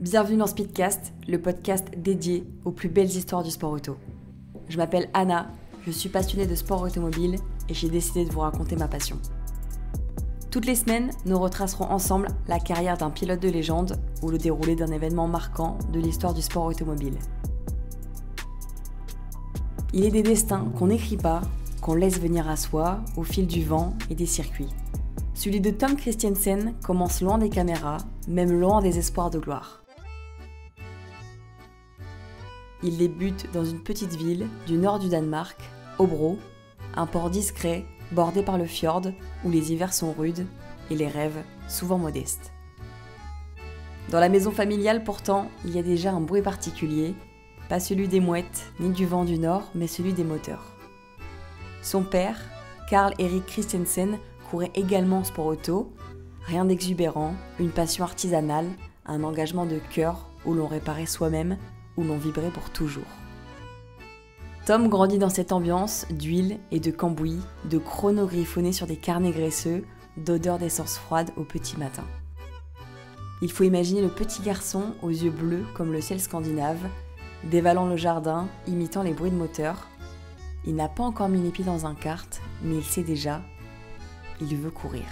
Bienvenue dans Speedcast, le podcast dédié aux plus belles histoires du sport auto. Je m'appelle Anna, je suis passionnée de sport automobile et j'ai décidé de vous raconter ma passion. Toutes les semaines, nous retracerons ensemble la carrière d'un pilote de légende ou le déroulé d'un événement marquant de l'histoire du sport automobile. Il est des destins qu'on n'écrit pas, qu'on laisse venir à soi au fil du vent et des circuits. Celui de Tom Kristensen commence loin des caméras, même loin des espoirs de gloire. Il débute dans une petite ville du nord du Danemark, Hobro, un port discret bordé par le fjord où les hivers sont rudes et les rêves souvent modestes. Dans la maison familiale pourtant, il y a déjà un bruit particulier, pas celui des mouettes ni du vent du nord, mais celui des moteurs. Son père, Carl Erik Kristensen, courait également en sport auto, rien d'exubérant, une passion artisanale, un engagement de cœur où l'on réparait soi-même, où l'on vibrait pour toujours. Tom grandit dans cette ambiance d'huile et de cambouis, de chrono griffonnés sur des carnets graisseux, d'odeur d'essence froide au petit matin. Il faut imaginer le petit garçon aux yeux bleus comme le ciel scandinave, dévalant le jardin, imitant les bruits de moteur. Il n'a pas encore mis les pieds dans un kart, mais il sait déjà, il veut courir.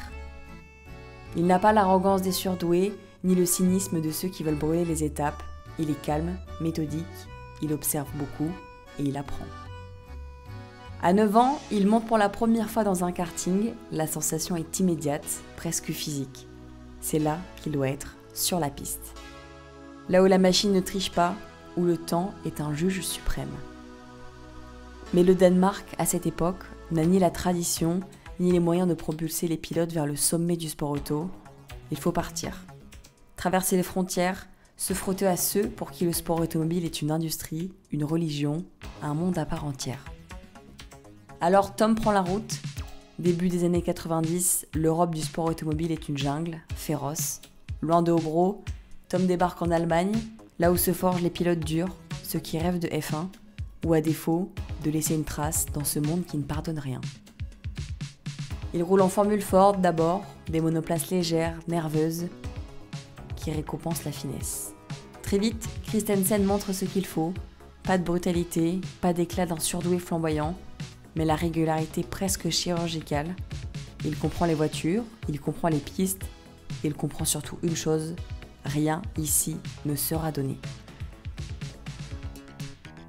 Il n'a pas l'arrogance des surdoués, ni le cynisme de ceux qui veulent brûler les étapes. Il est calme, méthodique, il observe beaucoup et il apprend. À 9 ans, il monte pour la première fois dans un karting. La sensation est immédiate, presque physique. C'est là qu'il doit être, sur la piste. Là où la machine ne triche pas, où le temps est un juge suprême. Mais le Danemark, à cette époque, n'a ni la tradition, ni les moyens de propulser les pilotes vers le sommet du sport auto. Il faut partir. Traverser les frontières, se frotter à ceux pour qui le sport automobile est une industrie, une religion, un monde à part entière. Alors Tom prend la route. Début des années 90, l'Europe du sport automobile est une jungle, féroce. Loin de Hobro, Tom débarque en Allemagne, là où se forgent les pilotes durs, ceux qui rêvent de F1, ou à défaut, de laisser une trace dans ce monde qui ne pardonne rien. Il roule en Formule Ford d'abord, des monoplaces légères, nerveuses, qui récompensent la finesse. Très vite, Kristensen montre ce qu'il faut. Pas de brutalité, pas d'éclat d'un surdoué flamboyant, mais la régularité presque chirurgicale. Il comprend les voitures, il comprend les pistes, et il comprend surtout une chose, rien ici ne sera donné.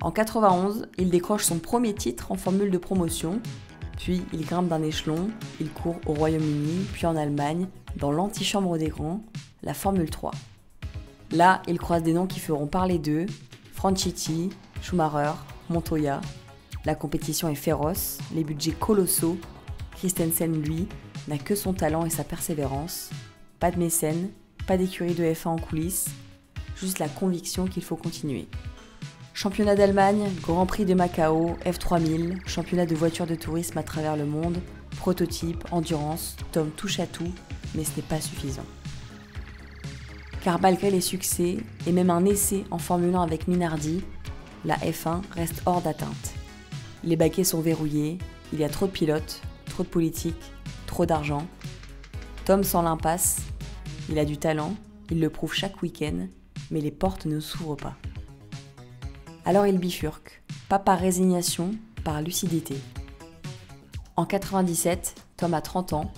En 91, il décroche son premier titre en formule de promotion, puis il grimpe d'un échelon, il court au Royaume-Uni, puis en Allemagne, dans l'antichambre des grands, la Formule 3. Là, il croise des noms qui feront parler d'eux, Franchitti, Schumacher, Montoya. La compétition est féroce, les budgets colossaux. Kristensen, lui, n'a que son talent et sa persévérance. Pas de mécène, pas d'écurie de F1 en coulisses, juste la conviction qu'il faut continuer. Championnat d'Allemagne, Grand Prix de Macao, F3000, championnat de voitures de tourisme à travers le monde, prototype, endurance, Tom touche à tout, mais ce n'est pas suffisant. Car malgré les succès, et même un essai en Formule 1 avec Minardi, la F1 reste hors d'atteinte. Les baquets sont verrouillés, il y a trop de pilotes, trop de politique, trop d'argent. Tom sent l'impasse, il a du talent, il le prouve chaque week-end, mais les portes ne s'ouvrent pas. Alors il bifurque, pas par résignation, par lucidité. En 97, Tom a 30 ans.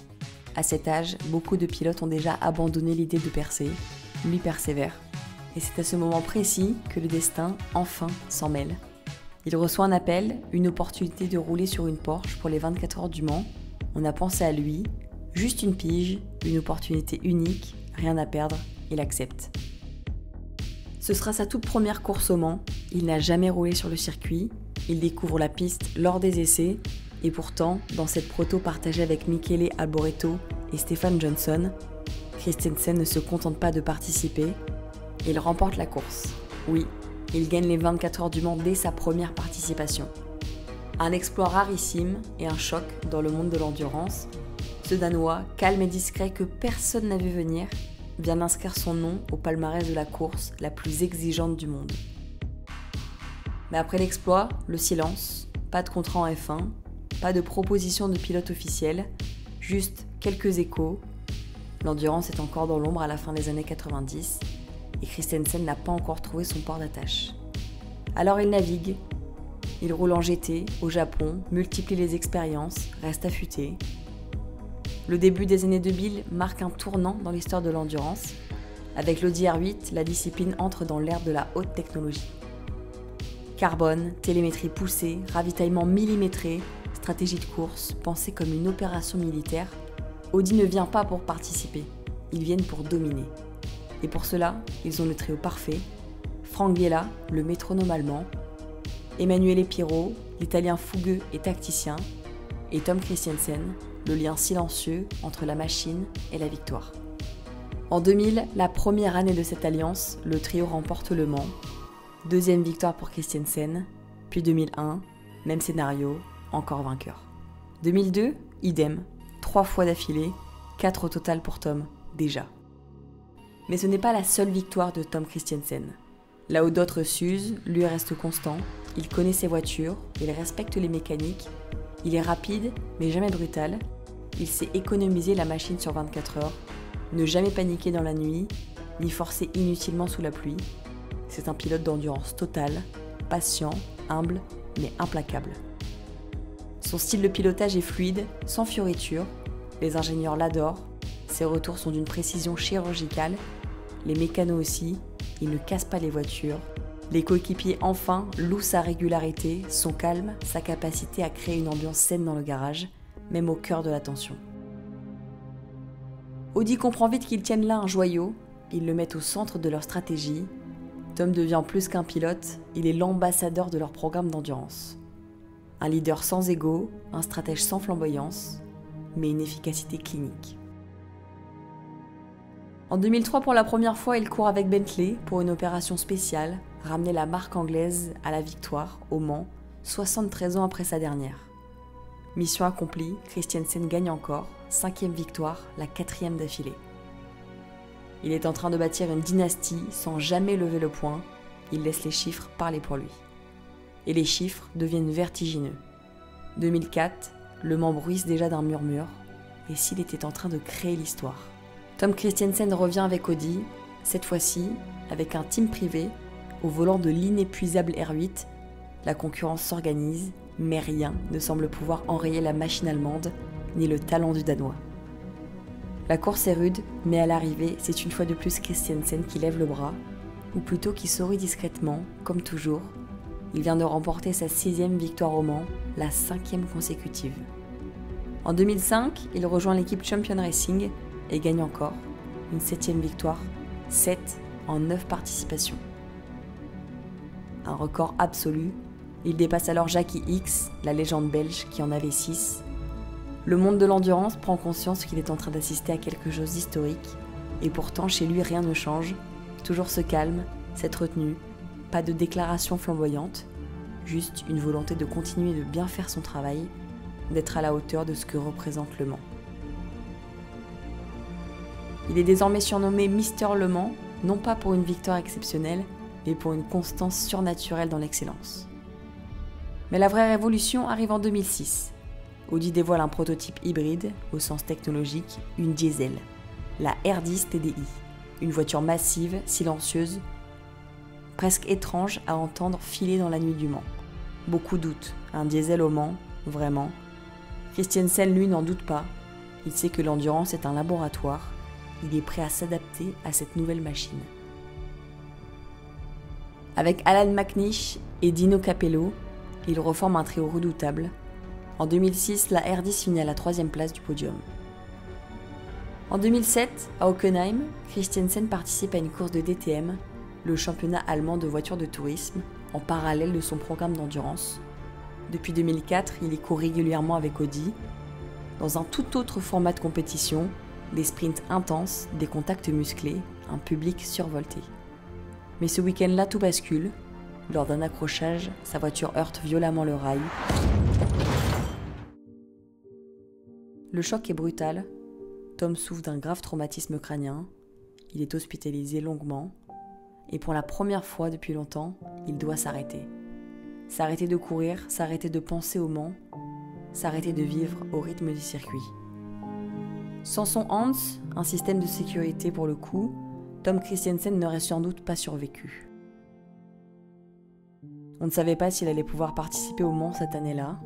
À cet âge, beaucoup de pilotes ont déjà abandonné l'idée de percer. Lui persévère. Et c'est à ce moment précis que le destin, enfin, s'en mêle. Il reçoit un appel, une opportunité de rouler sur une Porsche pour les 24 heures du Mans. On a pensé à lui, juste une pige, une opportunité unique, rien à perdre, il accepte. Ce sera sa toute première course au Mans. Il n'a jamais roulé sur le circuit. Il découvre la piste lors des essais. Et pourtant, dans cette proto partagée avec Michele Alboreto et Stefan Johnson, Kristensen ne se contente pas de participer. Il remporte la course. Oui, il gagne les 24 heures du Mans dès sa première participation. Un exploit rarissime et un choc dans le monde de l'endurance. Ce Danois, calme et discret que personne n'a vu venir, vient d'inscrire son nom au palmarès de la course la plus exigeante du monde. Mais après l'exploit, le silence, pas de contrat en F1, pas de proposition de pilote officiel, juste quelques échos. L'endurance est encore dans l'ombre à la fin des années 90 et Christensen n'a pas encore trouvé son port d'attache. Alors il navigue, il roule en GT au Japon, multiplie les expériences, reste affûté. Le début des années 2000 marque un tournant dans l'histoire de l'endurance. Avec l'Audi R8, la discipline entre dans l'ère de la haute technologie. Carbone, télémétrie poussée, ravitaillement millimétré, stratégie de course, pensée comme une opération militaire, Audi ne vient pas pour participer, ils viennent pour dominer. Et pour cela, ils ont le trio parfait, Frank Biella, le métronome allemand, Emanuele Pirro, l'italien fougueux et tacticien, et Tom Kristensen, le lien silencieux entre la machine et la victoire. En 2000, la première année de cette alliance, le trio remporte Le Mans. Deuxième victoire pour Kristensen, puis 2001, même scénario, encore vainqueur. 2002, idem, 3 fois d'affilée, 4 au total pour Tom, déjà. Mais ce n'est pas la seule victoire de Tom Kristensen. Là où d'autres s'usent, lui reste constant, il connaît ses voitures, il respecte les mécaniques, il est rapide mais jamais brutal, il sait économiser la machine sur 24 heures, ne jamais paniquer dans la nuit, ni forcer inutilement sous la pluie. C'est un pilote d'endurance totale, patient, humble, mais implacable. Son style de pilotage est fluide, sans fioritures, les ingénieurs l'adorent, ses retours sont d'une précision chirurgicale, les mécanos aussi, il ne casse pas les voitures. Les coéquipiers enfin louent sa régularité, son calme, sa capacité à créer une ambiance saine dans le garage, même au cœur de la tension. Audi comprend vite qu'ils tiennent là un joyau, ils le mettent au centre de leur stratégie. Tom devient plus qu'un pilote, il est l'ambassadeur de leur programme d'endurance. Un leader sans ego, un stratège sans flamboyance, mais une efficacité clinique. En 2003, pour la première fois, il court avec Bentley pour une opération spéciale, ramener la marque anglaise à la victoire au Mans, 73 ans après sa dernière. Mission accomplie, Kristensen gagne encore, 5e victoire, la 4e d'affilée. Il est en train de bâtir une dynastie sans jamais lever le poing, il laisse les chiffres parler pour lui. Et les chiffres deviennent vertigineux. 2004, Le Mans bruisse déjà d'un murmure, et s'il était en train de créer l'histoire. Tom Kristensen revient avec Audi, cette fois-ci avec un team privé, au volant de l'inépuisable R8, la concurrence s'organise, mais rien ne semble pouvoir enrayer la machine allemande, ni le talent du Danois. La course est rude, mais à l'arrivée, c'est une fois de plus Kristensen qui lève le bras, ou plutôt qui sourit discrètement, comme toujours. Il vient de remporter sa 6e victoire au Mans, la 5e consécutive. En 2005, il rejoint l'équipe Champion Racing et gagne encore, une 7e victoire, 7 en 9 participations. Un record absolu, il dépasse alors Jackie Hicks, la légende belge qui en avait 6. Le monde de l'endurance prend conscience qu'il est en train d'assister à quelque chose d'historique, et pourtant chez lui rien ne change, toujours ce calme, cette retenue, pas de déclaration flamboyante, juste une volonté de continuer de bien faire son travail, d'être à la hauteur de ce que représente Le Mans. Il est désormais surnommé Mister Le Mans, non pas pour une victoire exceptionnelle, mais pour une constance surnaturelle dans l'excellence. Mais la vraie révolution arrive en 2006. Audi dévoile un prototype hybride, au sens technologique, une diesel, la R10 TDI, une voiture massive, silencieuse, presque étrange à entendre filer dans la nuit du Mans. Beaucoup doutent, un diesel au Mans, vraiment. Kristensen, lui, n'en doute pas. Il sait que l'endurance est un laboratoire. Il est prêt à s'adapter à cette nouvelle machine. Avec Alan McNish et Dino Capello, il reforme un trio redoutable. En 2006, la R10 finit à la 3e place du podium. En 2007, à Hockenheim, Kristensen participe à une course de DTM, le championnat allemand de voitures de tourisme, en parallèle de son programme d'endurance. Depuis 2004, il y court régulièrement avec Audi, dans un tout autre format de compétition, des sprints intenses, des contacts musclés, un public survolté. Mais ce week-end-là, tout bascule. Lors d'un accrochage, sa voiture heurte violemment le rail. Le choc est brutal. Tom souffre d'un grave traumatisme crânien. Il est hospitalisé longuement. Et pour la première fois depuis longtemps, il doit s'arrêter. S'arrêter de courir, s'arrêter de penser au Mans, s'arrêter de vivre au rythme du circuit. Sans son Hans, un système de sécurité pour le coup, Tom Kristensen n'aurait sans doute pas survécu. On ne savait pas s'il allait pouvoir participer au Mans cette année-là,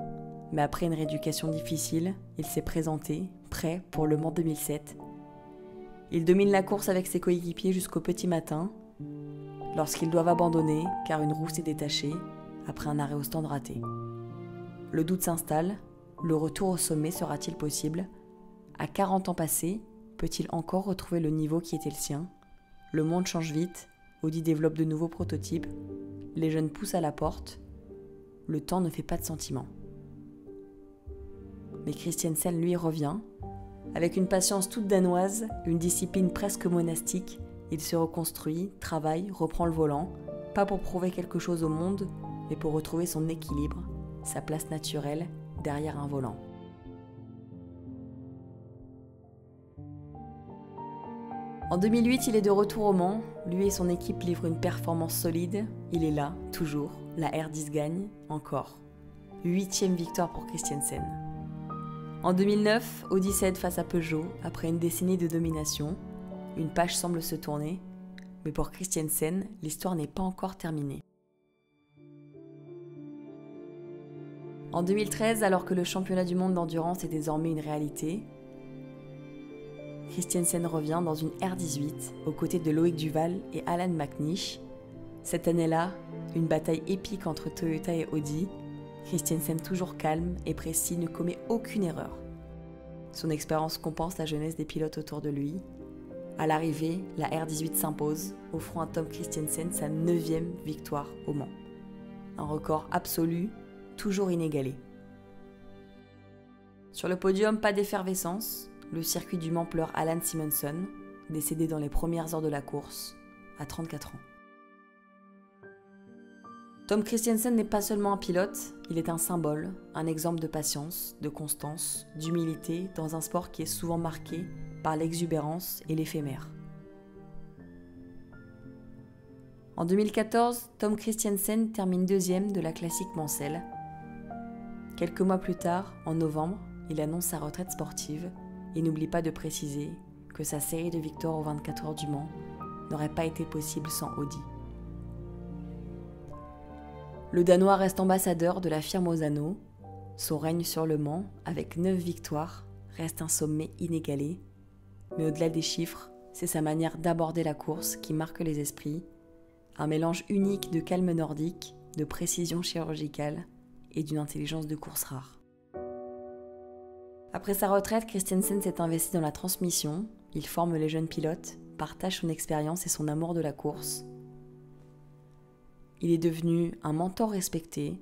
mais après une rééducation difficile, il s'est présenté, prêt pour le Mans 2007. Il domine la course avec ses coéquipiers jusqu'au petit matin, lorsqu'ils doivent abandonner car une roue s'est détachée après un arrêt au stand raté. Le doute s'installe, le retour au sommet sera-t-il possible ? À 40 ans passés, peut-il encore retrouver le niveau qui était le sien ? Le monde change vite, Audi développe de nouveaux prototypes, les jeunes poussent à la porte, le temps ne fait pas de sentiment. Mais Kristensen, lui, revient. Avec une patience toute danoise, une discipline presque monastique, il se reconstruit, travaille, reprend le volant, pas pour prouver quelque chose au monde, mais pour retrouver son équilibre, sa place naturelle derrière un volant. En 2008, il est de retour au Mans. Lui et son équipe livrent une performance solide. Il est là, toujours. La R10 gagne, encore. 8e victoire pour Kristensen. En 2009, Audi cède face à Peugeot après une décennie de domination. Une page semble se tourner, mais pour Kristensen, l'histoire n'est pas encore terminée. En 2013, alors que le championnat du monde d'endurance est désormais une réalité, Kristensen revient dans une R18 aux côtés de Loïc Duval et Alan McNish. Cette année-là, une bataille épique entre Toyota et Audi. Kristensen, toujours calme et précis, ne commet aucune erreur. Son expérience compense la jeunesse des pilotes autour de lui. À l'arrivée, la R18 s'impose, offrant à Tom Kristensen sa 9e victoire au Mans. Un record absolu, toujours inégalé. Sur le podium, pas d'effervescence. Le circuit du Mans pleure Alan Simonson, décédé dans les premières heures de la course, à 34 ans. Tom Kristensen n'est pas seulement un pilote, il est un symbole, un exemple de patience, de constance, d'humilité dans un sport qui est souvent marqué par l'exubérance et l'éphémère. En 2014, Tom Kristensen termine 2e de la classique Mansell. Quelques mois plus tard, en novembre, il annonce sa retraite sportive et n'oublie pas de préciser que sa série de victoires aux 24 heures du Mans n'aurait pas été possible sans Audi. Le Danois reste ambassadeur de la firme Ozzano. Son règne sur le Mans, avec 9 victoires, reste un sommet inégalé. Mais au-delà des chiffres, c'est sa manière d'aborder la course qui marque les esprits. Un mélange unique de calme nordique, de précision chirurgicale et d'une intelligence de course rare. Après sa retraite, Kristensen s'est investi dans la transmission. Il forme les jeunes pilotes, partage son expérience et son amour de la course. Il est devenu un mentor respecté,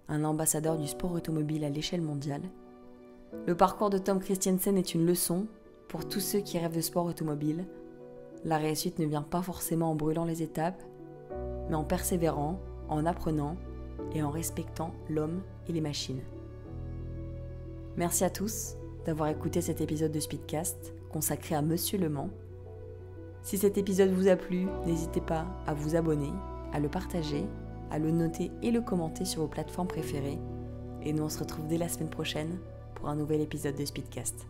un ambassadeur du sport automobile à l'échelle mondiale. Le parcours de Tom Kristensen est une leçon pour tous ceux qui rêvent de sport automobile. La réussite ne vient pas forcément en brûlant les étapes, mais en persévérant, en apprenant et en respectant l'homme et les machines. Merci à tous d'avoir écouté cet épisode de Speedcast consacré à Monsieur Le Mans. Si cet épisode vous a plu, n'hésitez pas à vous abonner, à le partager, à le noter et le commenter sur vos plateformes préférées. Et nous on se retrouve dès la semaine prochaine pour un nouvel épisode de Speedcast.